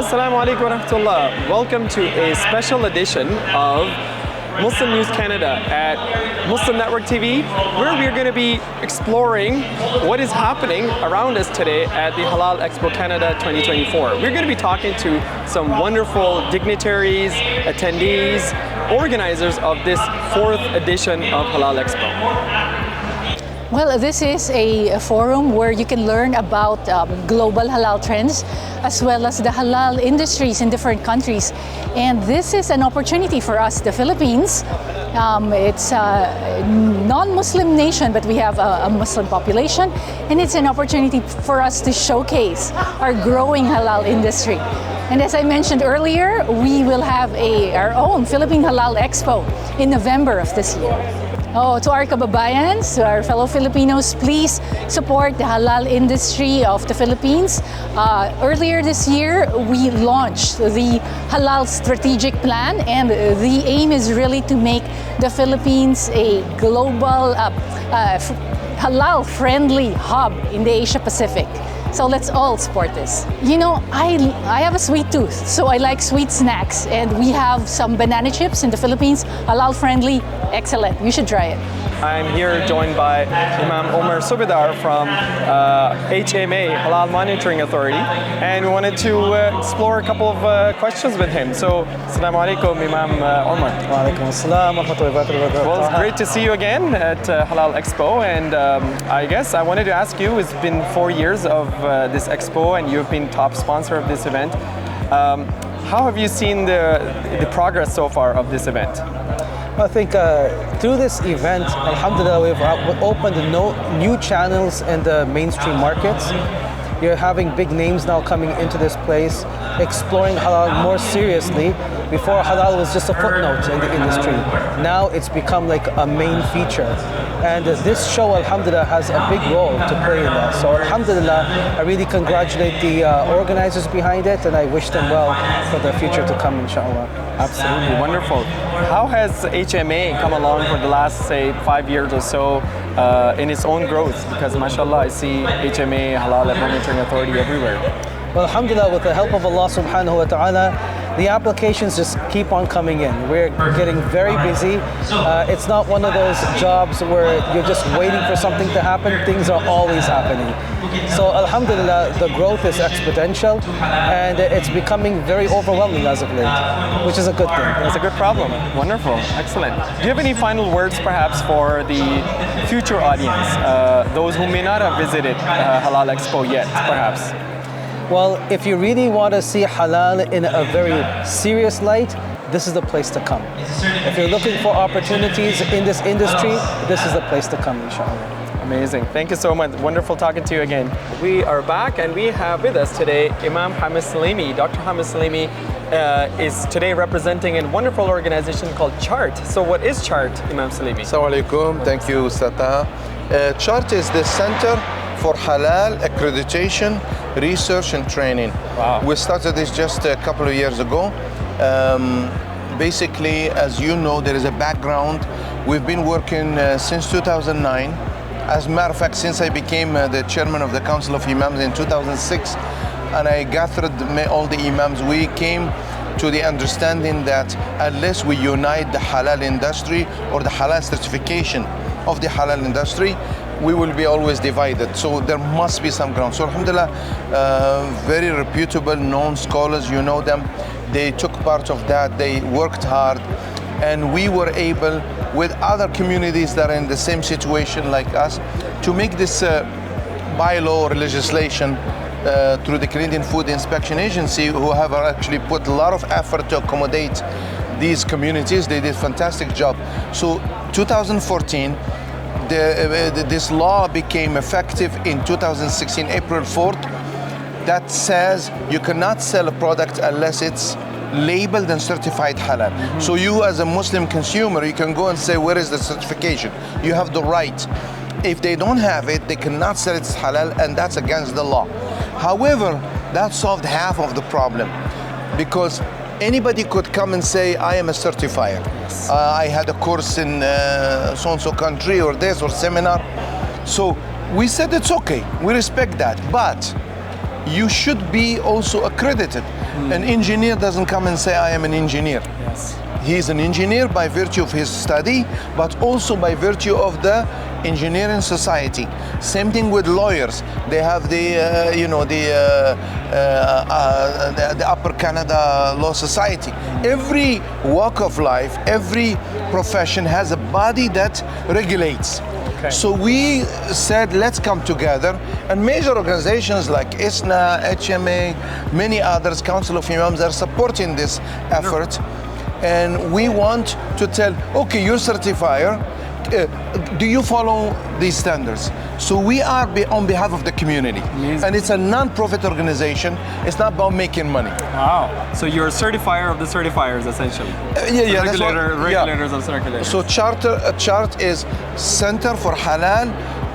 Assalamu alaikum wa rahmatullah. Welcome to a special edition of Muslim News Canada at Muslim Network TV, where we're going to be exploring what is happening around us today at the Halal Expo Canada 2024. We're going to be talking to some wonderful dignitaries, attendees, organizers of this 4th edition of Halal Expo. Well, this is a forum where you can learn about global halal trends as well as the halal industries in different countries. And this is an opportunity for us, the Philippines. It's a non-Muslim nation, but we have a Muslim population. And it's an opportunity for us to showcase our growing halal industry. And as I mentioned earlier, we will have our own Philippine Halal Expo in November of this year. Oh, to our kababayans, to our fellow Filipinos, please support the halal industry of the Philippines. Earlier this year, we launched the Halal Strategic Plan, and the aim is really to make the Philippines a global halal-friendly hub in the Asia Pacific. So let's all support this. You know, I have a sweet tooth, so I like sweet snacks. And we have some banana chips in the Philippines, halal friendly, excellent. You should try it. I'm here joined by Imam Omar Subedar from HMA, Halal Monitoring Authority, and we wanted to explore a couple of questions with him. So, Assalamu alaikum, Imam Omar. Wa alaikum assalam wa rahmatullahi wa barakatuh. Well, it's great to see you again at Halal Expo, and I guess I wanted to ask you, it's been 4 years of this expo and you've been top sponsor of this event. How have you seen the progress so far of this event? I think through this event, alhamdulillah, we've opened new channels in the mainstream markets. You're having big names now coming into this place, exploring halal more seriously. Before, halal was just a footnote in the industry. Now it's become like a main feature. And this show, alhamdulillah, has a big role to play in that. So alhamdulillah, I really congratulate the organizers behind it, and I wish them well for the future to come, inshallah. Absolutely, wonderful. How has HMA come along for the last, say, 5 years or so in its own growth? Because mashallah, I see HMA, Halal Monitoring Authority everywhere. Well, alhamdulillah, with the help of Allah subhanahu wa ta'ala, the applications just keep on coming in. We're getting very busy. It's not one of those jobs where you're just waiting for something to happen. Things are always happening. So alhamdulillah, the growth is exponential and it's becoming very overwhelming as of late, which is a good thing. It's a good problem. Wonderful. Excellent. Do you have any final words perhaps for the future audience, those who may not have visited Halal Expo yet, perhaps? Well, if you really want to see halal in a very serious light, this is the place to come. If you're looking for opportunities in this industry, this is the place to come, inshallah. Amazing. Thank you so much. Wonderful talking to you again. We are back and we have with us today Imam Hamid Salimi. Dr. Hamid Salimi is today representing a wonderful organization called CHART. So what is CHART, Imam Salimi? Assalamu alaikum. Thank you, Taha. CHART is the Center for Halal Accreditation, Research and Training. Wow. We started this just a couple of years ago. Basically, as you know, there is a background. We've been working since 2009. As a matter of fact, since I became the chairman of the Council of Imams in 2006, and I gathered all the Imams, we came to the understanding that unless we unite the halal industry or the halal certification of the halal industry, we will be always divided. So there must be some ground. So alhamdulillah, very reputable, known scholars, you know them, they took part of that, they worked hard, and we were able, with other communities that are in the same situation like us, to make this bylaw or legislation through the Canadian Food Inspection Agency, who have actually put a lot of effort to accommodate these communities. They did a fantastic job. So 2014, this law became effective in 2016, April 4th, that says you cannot sell a product unless it's labeled and certified halal. Mm-hmm. So you as a Muslim consumer, you can go and say, where is the certification? You have the right. If they don't have it, they cannot sell it as halal, and that's against the law. However, that solved half of the problem, because anybody could come and say, I am a certifier. Yes. I had a course in so-and-so country or this or seminar. So we said it's okay, we respect that, but you should be also accredited. An engineer doesn't come and say, I am an engineer. Yes. He is an engineer by virtue of his study, but also by virtue of the engineering society. Same thing with lawyers. They have the, the Upper Canada Law Society. Every walk of life, every profession has a body that regulates. Okay. So we said, let's come together, and major organizations like ISNA, HMA, many others, Council of Imams, are supporting this effort. And we want to tell, okay, you're certifier, do you follow these standards? So we are on behalf of the community. Amazing. And it's a non-profit organization. It's not about making money. Wow. So you're a certifier of the certifiers, essentially. Yeah, that's what- Regulators of circulators. So chart is Center for Halal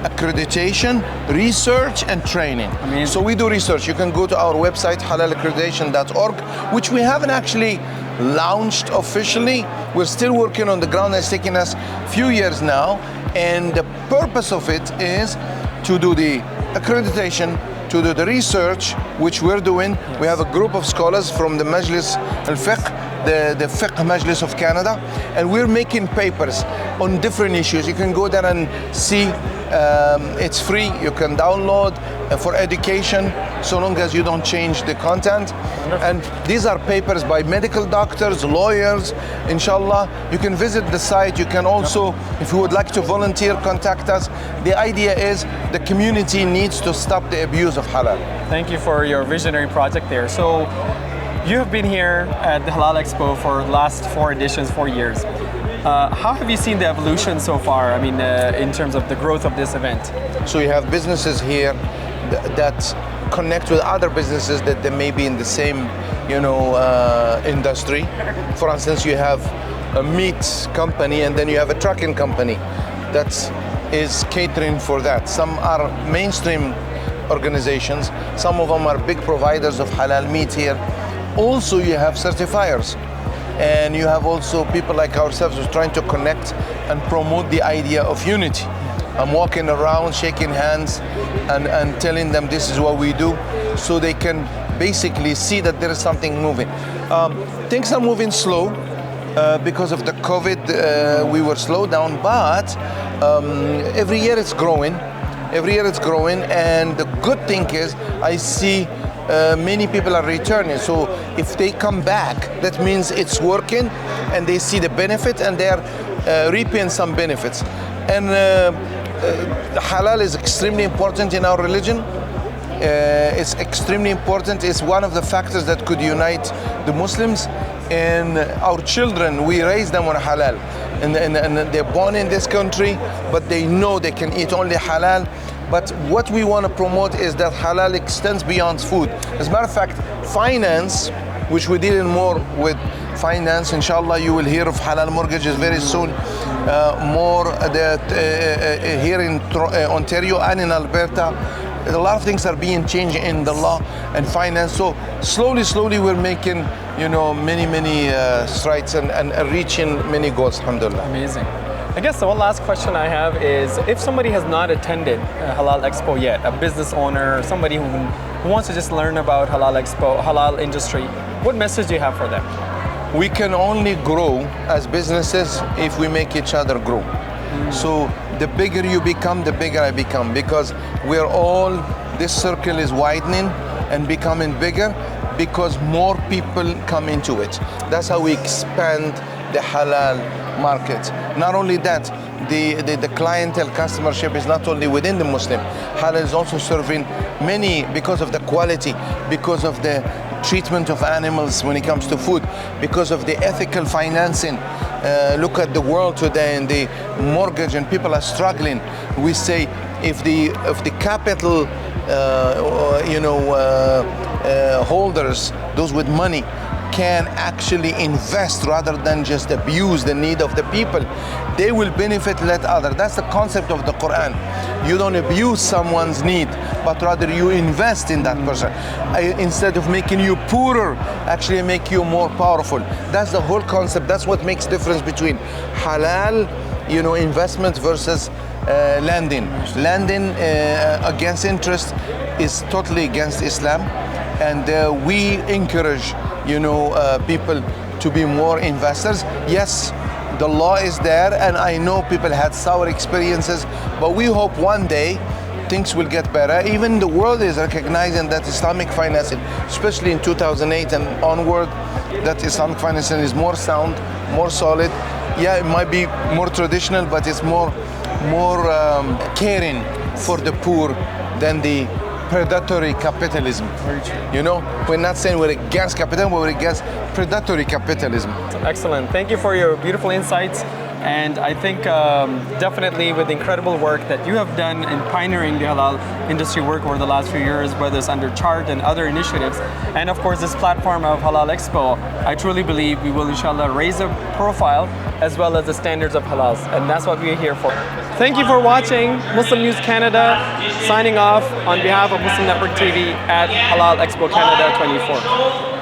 Accreditation, Research and Training. Amazing. So we do research. You can go to our website, halalaccreditation.org, which we haven't actually launched officially. We're still working on the ground. It's taking us a few years now. And the purpose of it is to do the accreditation, to do the research, which we're doing. We have a group of scholars from the Majlis al-Fiqh, the Fiqh Majlis of Canada, and we're making papers on different issues. You can go there and see. It's free. You can download for education, so long as you don't change the content. And these are papers by medical doctors, lawyers. Inshallah, you can visit the site. You can also, if you would like to volunteer, contact us. The idea is the community needs to stop the abuse of halal. Thank you for your visionary project there. So you have been here at the Halal Expo for the last 4 editions, 4 years. How have you seen the evolution so far? I mean, in terms of the growth of this event? So you have businesses here that connect with other businesses that they may be in the same, industry. For instance, you have a meat company and then you have a trucking company that is catering for that. Some are mainstream organizations. Some of them are big providers of halal meat here. Also, you have certifiers. And you have also people like ourselves who's trying to connect and promote the idea of unity. I'm walking around, shaking hands, and telling them this is what we do, so they can basically see that there is something moving. Things are moving slow because of the COVID. We were slowed down, but every year it's growing. Every year it's growing, and the good thing is I see many people are returning. So if they come back, that means it's working and they see the benefit and they are reaping some benefits. And halal is extremely important in our religion. It's extremely important. It's one of the factors that could unite the Muslims. And our children, we raise them on halal. And they're born in this country, but they know they can eat only halal. But what we want to promote is that halal extends beyond food. As a matter of fact, finance, which we're dealing more with finance, inshallah you will hear of halal mortgages very soon. More that here in Ontario and in Alberta, a lot of things are being changed in the law and finance. So slowly we're making many strides and reaching many goals, alhamdulillah. Amazing. I guess the one last question I have is, if somebody has not attended Halal Expo yet, a business owner, or somebody who wants to just learn about Halal Expo, halal industry, what message do you have for them? We can only grow as businesses if we make each other grow. So the bigger you become, the bigger I become, because we're all, this circle is widening and becoming bigger because more people come into it. That's how we expand the halal market. Not only that, the clientele customership is not only within the Muslim. Halal is also serving many because of the quality, because of the treatment of animals when it comes to food, because of the ethical financing. Look at the world today and the mortgage, and people are struggling. We say if the capital holders, those with money, can actually invest rather than just abuse the need of the people, they will benefit, let others. That's the concept of the Quran. You don't abuse someone's need, but rather you invest in that person. Instead of making you poorer, actually make you more powerful. That's the whole concept. That's what makes difference between halal, investment versus landing. Landing against interest is totally against Islam, and we encourage, people to be more investors. Yes, the law is there, and I know people had sour experiences, but we hope one day things will get better. Even the world is recognizing that Islamic financing, especially in 2008 and onward, that Islamic financing is more sound, more solid. Yeah, it might be more traditional, but it's more caring for the poor than the predatory capitalism. We're not saying we're against capitalism, but we're against predatory capitalism. Excellent. Thank you for your beautiful insights. And I think definitely with the incredible work that you have done in pioneering the halal industry work over the last few years, whether it's under Chart and other initiatives, and of course this platform of Halal Expo, I truly believe we will inshallah raise the profile as well as the standards of halal. And that's what we're here for. Thank you for watching Muslim News Canada, signing off on behalf of Muslim Network TV at Halal Expo Canada 24.